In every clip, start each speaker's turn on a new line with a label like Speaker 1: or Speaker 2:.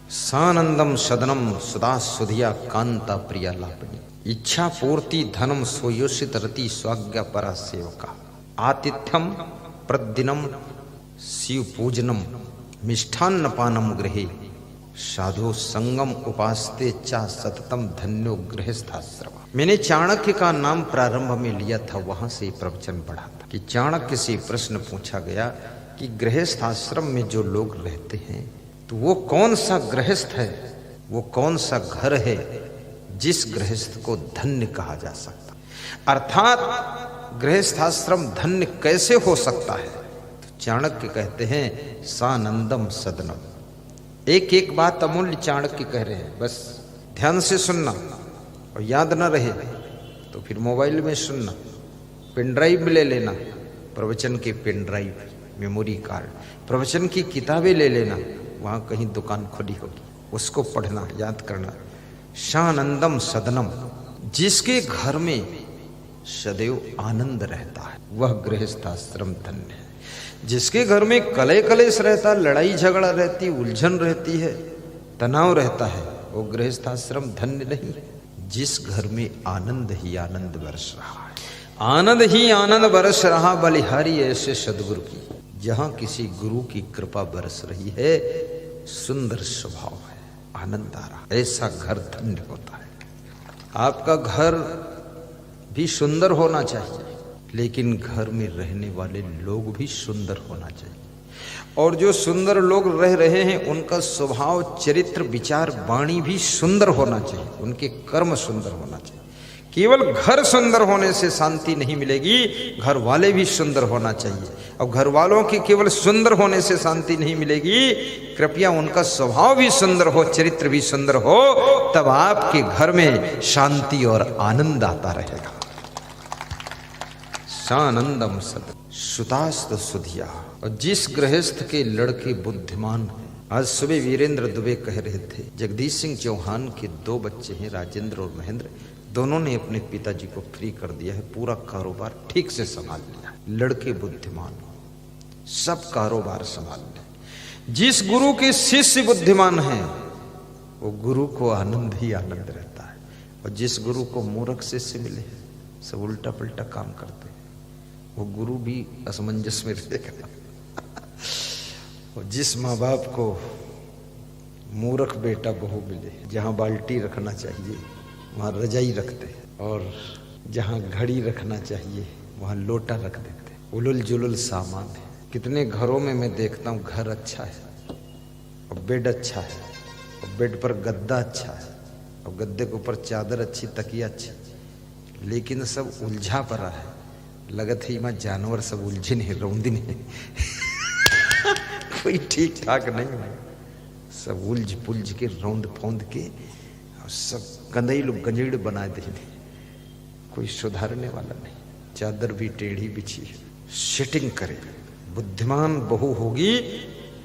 Speaker 1: सानंदम सदनम सुधा सुधिया कांता प्रिया लापनी इच्छा पूर्ति धनम सोयोषित रति स्वाज्ञा परा सेवका आतिथ्यम प्रदिनम शिव पूजनम मिष्ठान्न पानम गृहे साधु संगम उपासते चा सततम धन्यो गृहस्थाश्रम। मैंने चाणक्य का नाम प्रारंभ में लिया था, वहां से प्रवचन पढ़ा था कि चाणक्य से प्रश्न पूछा गया कि गृहस्थाश्रम में जो लोग रहते हैं तो वो कौन सा गृहस्थ है, वो कौन सा घर है जिस गृहस्थ को धन्य कहा जा सकता, अर्थात गृहस्थाश्रम धन्य कैसे हो सकता है। तो चाणक्य कहते हैं सानंदम सदनम। एक एक बात अमूल्य चाणक्य कह रहे हैं, बस ध्यान से सुनना और याद ना रहे तो फिर मोबाइल में सुनना, पेन ड्राइव में ले लेना, प्रवचन के पेन ड्राइव, मेमोरी कार्ड, प्रवचन की किताबें ले लेना, वहां कहीं दुकान खुली होगी, उसको पढ़ना, याद करना। शानंदम सदनम, जिसके घर में सदैव आनंद रहता है वह गृहस्थाश्रम धन्य है। जिसके घर में कले कलेश रहता, लड़ाई झगड़ा रहती, उलझन रहती है, तनाव रहता है, वो गृहस्थाश्रम धन्य नहीं। जिस घर में आनंद ही आनंद बरस रहा है, आनंद ही आनंद बरस रहा, बलिहारी ऐसे सदगुरु की, जहां किसी गुरु की कृपा बरस रही है, सुंदर स्वभाव है, आनंद आ रहा, ऐसा घर धन्य होता है। आपका घर भी सुंदर होना चाहिए, लेकिन घर में रहने वाले लोग भी सुंदर होना चाहिए। और जो सुंदर लोग रह रहे हैं उनका स्वभाव, चरित्र, विचार, वाणी भी सुंदर होना चाहिए, उनके कर्म सुंदर होना चाहिए। केवल घर सुंदर होने से शांति नहीं मिलेगी, घर वाले भी सुंदर होना चाहिए। और घर वालों की केवल सुंदर होने से शांति नहीं मिलेगी, कृपया उनका स्वभाव भी सुंदर हो, चरित्र भी सुंदर हो, तब आपके घर में शांति और आनंद आता रहेगा। सानंदम सद सुतास्त सुधिया। और जिस गृहस्थ के लड़के बुद्धिमान हैं, आज सुबह वीरेंद्र दुबे कह रहे थे, जगदीश सिंह चौहान के 2 बच्चे हैं, राजेंद्र और महेंद्र, दोनों ने अपने पिताजी को फ्री कर दिया है, पूरा कारोबार ठीक से संभाल लिया है। लड़के बुद्धिमान हो, सब कारोबार संभाल ले। जिस गुरु के शिष्य बुद्धिमान हैं वो गुरु को आनंद ही आनंद रहता है, और जिस गुरु को मूर्ख शिष्य मिले हैं, सब उल्टा पुल्टा काम करते हैं, वो गुरु भी असमंजस में रहेगा। और जिस माँ बाप को मूर्ख बेटा बहू मिले, जहां बाल्टी रखना चाहिए वहां रजाई रखते हैं, और जहां घड़ी रखना चाहिए वहां लोटा रख देते हैं। उलुल जुलुल सामान है। कितने घरों में मैं देखता हूँ घर अच्छा है और बेड अच्छा है, और बेड पर गद्दा अच्छा है, और गद्दे के ऊपर चादर अच्छी, तकिया अच्छी, लेकिन सब उलझा पड़ा है। लगत है मां जानवर सब उलझे नहीं, रौंदिन है। कोई ठीक ठाक नहीं है, सब उलझ पुलझ के रौंद फौंद के और सब गंदई गंजेड़ बना देंगे, कोई सुधारने वाला नहीं। चादर भी टेढ़ी बिछी है। सेटिंग करे। बुद्धिमान बहू होगी,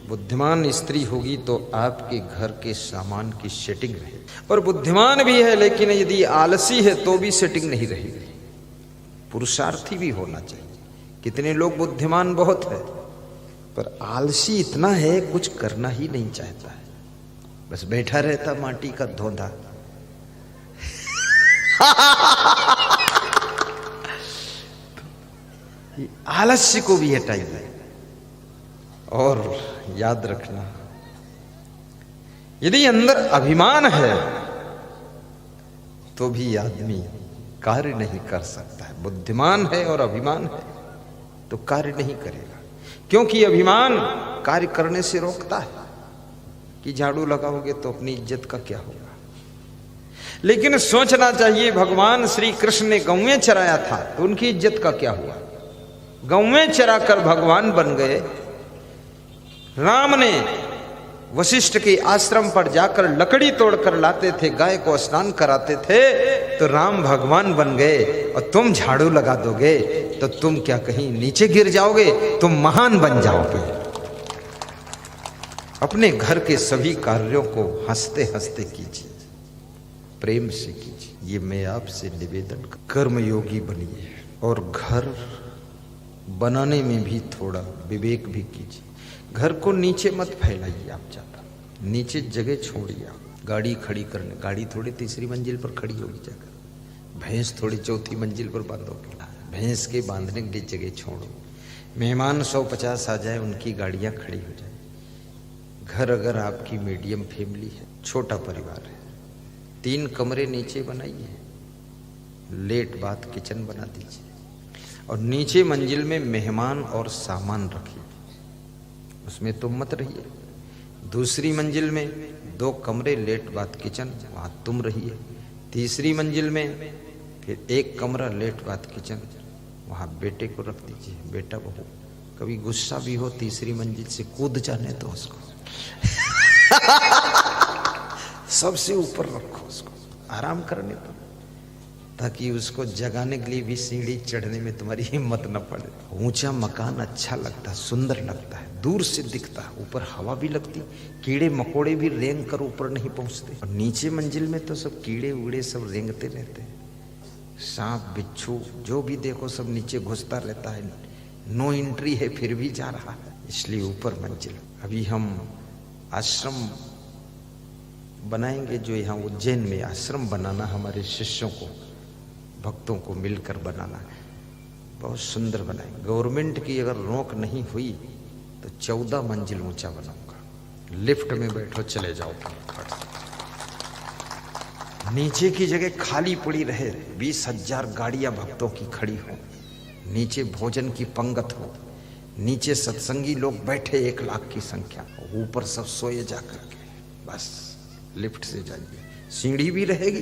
Speaker 1: बुद्धिमान स्त्री होगी तो आपके घर के सामान की सेटिंग रहे। और बुद्धिमान भी है, लेकिन यदि आलसी है तो भी सेटिंग नहीं रहेगी। पुरुषार्थी भी होना चाहिए। कितने लोग बुद्धिमान बहुत है पर आलसी इतना है, कुछ करना ही नहीं चाहता है, बस बैठा रहता माटी का धोंधा। आलस्य को भी हटाइए। और याद रखना, यदि अंदर अभिमान है तो भी आदमी कार्य नहीं कर सकता है। बुद्धिमान है और अभिमान है तो कार्य नहीं करेगा, क्योंकि अभिमान कार्य करने से रोकता है कि झाड़ू लगाओगे तो अपनी इज्जत का क्या होगा। लेकिन सोचना चाहिए, भगवान श्री कृष्ण ने गौएं चराया था तो उनकी इज्जत का क्या हुआ। गौएं चराकर भगवान बन गए। राम ने वशिष्ठ के आश्रम पर जाकर लकड़ी तोड़कर लाते थे, गाय को स्नान कराते थे, तो राम भगवान बन गए। और तुम झाड़ू लगा दोगे तो तुम क्या कहीं नीचे गिर जाओगे, तुम महान बन जाओगे। अपने घर के सभी कार्यों को हंसते हंसते कीजिए, प्रेम से कीजिए। ये मैं आपसे निवेदन कर, कर्मयोगी बनिए और घर बनाने में भी थोड़ा विवेक भी कीजिए। घर को नीचे मत फैलाइए आप ज्यादा, नीचे जगह छोड़िए, गाड़ी खड़ी करने, गाड़ी थोड़ी तीसरी मंजिल पर खड़ी होगी जाकर, भैंस थोड़ी चौथी मंजिल पर बांधोगे, भैंस के बांधने के लिए जगह छोड़ो। मेहमान 150 आ जाए, उनकी गाड़ियां खड़ी हो जाए। घर अगर आपकी मीडियम फैमिली है, छोटा परिवार है, 3 कमरे नीचे बनाइए, लेट बाथ किचन बना दीजिए, और नीचे मंजिल में मेहमान और सामान रखिए, उसमें तुम मत रहिए। दूसरी मंजिल में 2 कमरे, लेट बाथ किचन, वहां तुम रहिए। तीसरी मंजिल में फिर 1 कमरा, लेट बाथ किचन, वहां बेटे को रख दीजिए। बेटा बहू कभी गुस्सा भी हो, तीसरी मंजिल से कूद जाने तो उसको सबसे ऊपर रखो, उसको आराम करने दो, ताकि उसको जगाने के लिए भी सीढ़ी चढ़ने में तुम्हारी हिम्मत न पड़े। ऊंचा मकान अच्छा लगता है, सुंदर लगता है, दूर से दिखता है, ऊपर हवा भी लगती, कीड़े मकोड़े भी रेंग कर ऊपर नहीं पहुंचते। और नीचे मंजिल में तो सब कीड़े उड़े सब रेंगते रहते हैं, सांप बिच्छू जो भी देखो सब नीचे घुसता रहता है। नो एंट्री है फिर भी जा रहा है, इसलिए ऊपर मंजिल। अभी हम आश्रम बनाएंगे, जो यहाँ उज्जैन में आश्रम बनाना, हमारे शिष्यों को, भक्तों को मिलकर बनाना है, बहुत सुंदर बनाएंगे। गवर्नमेंट की अगर रोक नहीं हुई तो 14 मंजिल ऊंचा बनाऊंगा। लिफ्ट में बैठो, चले जाओ, नीचे की जगह खाली पड़ी रहे, 20,000 गाड़ियां भक्तों की खड़ी हो, नीचे भोजन की पंगत हो, नीचे सत्संगी लोग बैठे 1 लाख की संख्या, ऊपर सब सोए जा करके। बस लिफ्ट से जाइए, सीढ़ी भी रहेगी,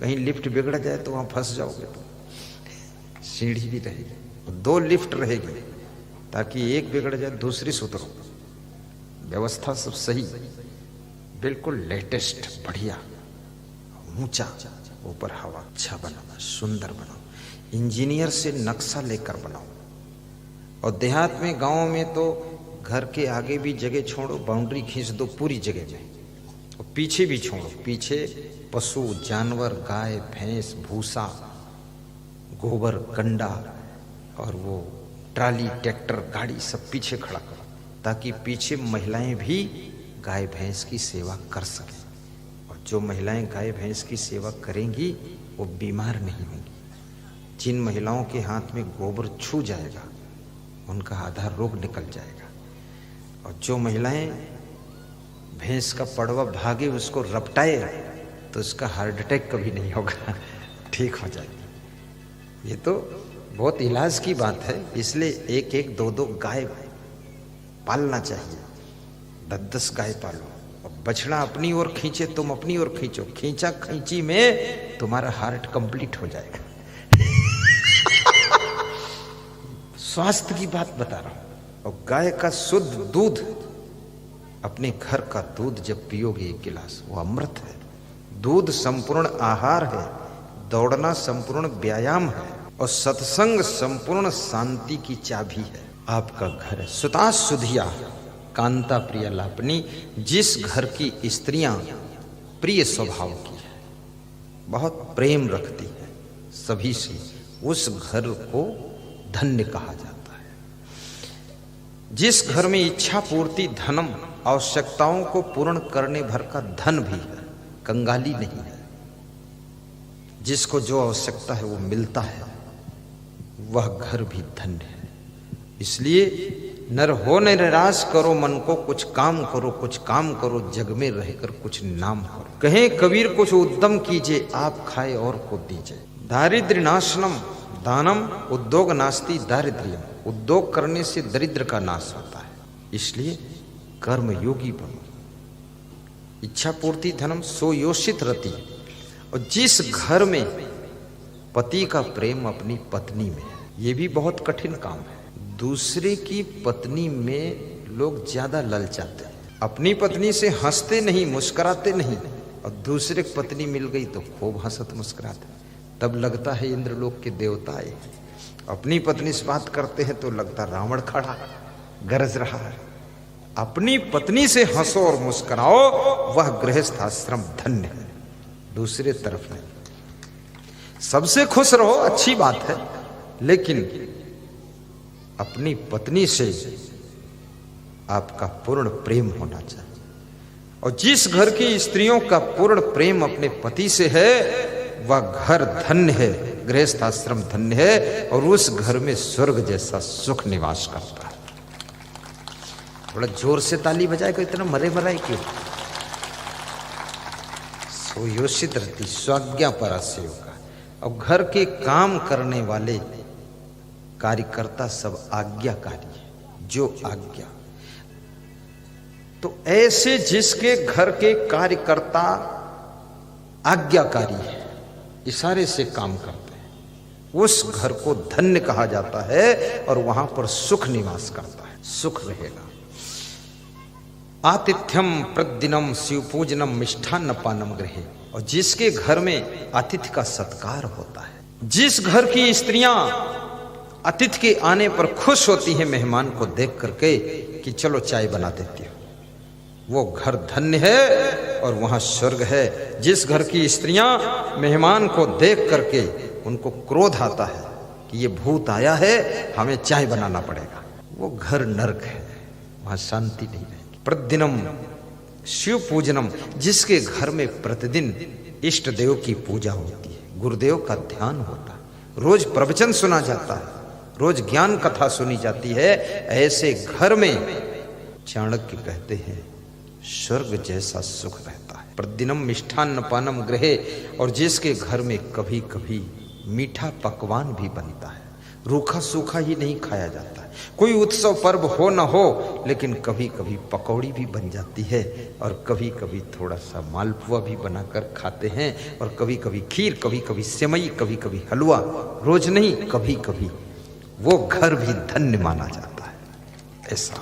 Speaker 1: कहीं लिफ्ट बिगड़ जाए तो वहां फंस जाओगे, तो सीढ़ी भी रहेगी, 2 लिफ्ट रहेगी, ताकि एक बिगड़ जाए दूसरी सुधरो। व्यवस्था सब सही, बिल्कुल लेटेस्ट, बढ़िया, ऊंचा, ऊपर हवा, अच्छा बनाओ, सुंदर बनाओ, इंजीनियर से नक्शा लेकर बनाओ। और देहात में, गांव में तो घर के आगे भी जगह छोड़ो, बाउंड्री खींच दो पूरी जगह में, और पीछे भी छोड़ो, पीछे पशु जानवर, गाय भैंस, भूसा, गोबर, कंडा और वो ट्राली, ट्रैक्टर, गाड़ी सब पीछे खड़ा करो, ताकि पीछे महिलाएं भी गाय भैंस की सेवा कर सकें। और जो महिलाएं गाय भैंस की सेवा करेंगी वो बीमार नहीं होंगी। जिन महिलाओं के हाथ में गोबर छू जाएगा उनका आधा रोग निकल जाएगा। और जो महिलाएं भैंस का पड़वा भागे उसको रपटाए तो उसका हार्ट अटैक कभी नहीं होगा, ठीक हो जाएगी। ये तो बहुत इलाज की बात है, इसलिए 1-1, 2-2 गाय पालना चाहिए, 10-10 गाय पालो। और बछड़ा अपनी ओर खींचे, तुम अपनी ओर खींचो, खींचा खींची में तुम्हारा हार्ट कंप्लीट हो जाएगा। स्वास्थ्य की बात बता रहा हूं। और गाय का शुद्ध दूध, अपने घर का दूध जब पियोगे 1 गिलास, वो अमृत है। दूध संपूर्ण आहार है, दौड़ना संपूर्ण व्यायाम है, और सत्संग संपूर्ण शांति की चाबी है। आपका घर है सुता सुधिया कांता प्रिय लापनी, जिस घर की स्त्रियां प्रिय स्वभाव की है, बहुत प्रेम रखती है सभी से, उस घर को धन्य कहा जाता है। जिस घर में इच्छा पूर्ति धनम, आवश्यकताओं को पूर्ण करने भर का धन भी है, कंगाली नहीं है, जिसको जो आवश्यकता है वो मिलता है, वह घर भी धन्य है। इसलिए नर हो न निराश करो मन को, कुछ काम करो, कुछ काम करो, जग में रहकर कुछ नाम करो। कहे कबीर कुछ उद्यम कीजिए, आप खाए और को दीजिए। दारिद्र्य नाशनम दानम, उद्योग नास्ति दारिद्र्यम, उद्योग करने से दरिद्र का नाश होता है। इसलिए कर्म योगी बनो। इच्छा पूर्ति धनम सो योषित रति, और जिस घर में पति का प्रेम अपनी पत्नी में है, ये भी बहुत कठिन काम है। दूसरे की पत्नी में लोग ज्यादा ललचाते हैं, अपनी पत्नी से हंसते नहीं, मुस्कुराते नहीं, और दूसरे की पत्नी मिल गई तो खूब हंसत मुस्कुराते, तब लगता है इंद्रलोक के देवता आए। अपनी पत्नी से बात करते हैं तो लगता रावण खड़ा गरज रहा है। अपनी पत्नी से हंसो और मुस्कुराओ, वह गृहस्थ आश्रम धन्य है, दूसरे तरफ नहीं। सबसे खुश रहो, अच्छी बात है, लेकिन अपनी पत्नी से आपका पूर्ण प्रेम होना चाहिए। और जिस घर की स्त्रियों का पूर्ण प्रेम अपने पति से है वह घर धन्य है, गृहस्थ आश्रम धन्य है और उस घर में स्वर्ग जैसा सुख निवास करता है। थोड़ा जोर से ताली बजाए को इतना मरे मराए क्यों? सोयोषित रहती स्वाज्ञा परासेव का। अब घर के काम करने वाले कार्यकर्ता सब आज्ञाकारी है, जो आज्ञा। तो ऐसे जिसके घर के कार्यकर्ता आज्ञाकारी है, इशारे से काम करते हैं, उस घर को धन्य कहा जाता है और वहां पर सुख निवास करता है, सुख रहेगा। आतिथ्यम प्रतिदिनम शिवपूजनम मिष्ठान्न पानम गृहे। और जिसके घर में अतिथि का सत्कार होता है, जिस घर की स्त्रियां अतिथि के आने पर खुश होती हैं मेहमान को देख करके कि चलो चाय बना देती हो, वो घर धन्य है और वहां स्वर्ग है। जिस घर की स्त्रियां मेहमान को देख करके उनको क्रोध आता है कि ये भूत आया है, हमें चाय बनाना पड़ेगा, वो घर नरक है, वहां शांति नहीं रहेगी। प्रतिदिनम शिव पूजनम, जिसके घर में प्रतिदिन इष्ट देव की पूजा होती है, गुरुदेव का ध्यान होता है, रोज प्रवचन सुना जाता है, रोज ज्ञान कथा सुनी जाती है, ऐसे घर में चाणक्य कहते हैं स्वर्ग जैसा सुख रहता है। प्रतिदिनम मिष्ठान्न पानम गृहे। और जिसके घर में कभी कभी मीठा पकवान भी बनता है, रूखा सूखा ही नहीं खाया जाता है। कोई उत्सव पर्व हो न हो, लेकिन कभी कभी पकौड़ी भी बन जाती है और कभी कभी थोड़ा सा मालपुआ भी बनाकर खाते हैं और कभी कभी खीर, कभी कभी सेवई, कभी कभी हलवा, रोज नहीं कभी कभी, वो घर भी धन्य माना जाता है। ऐसा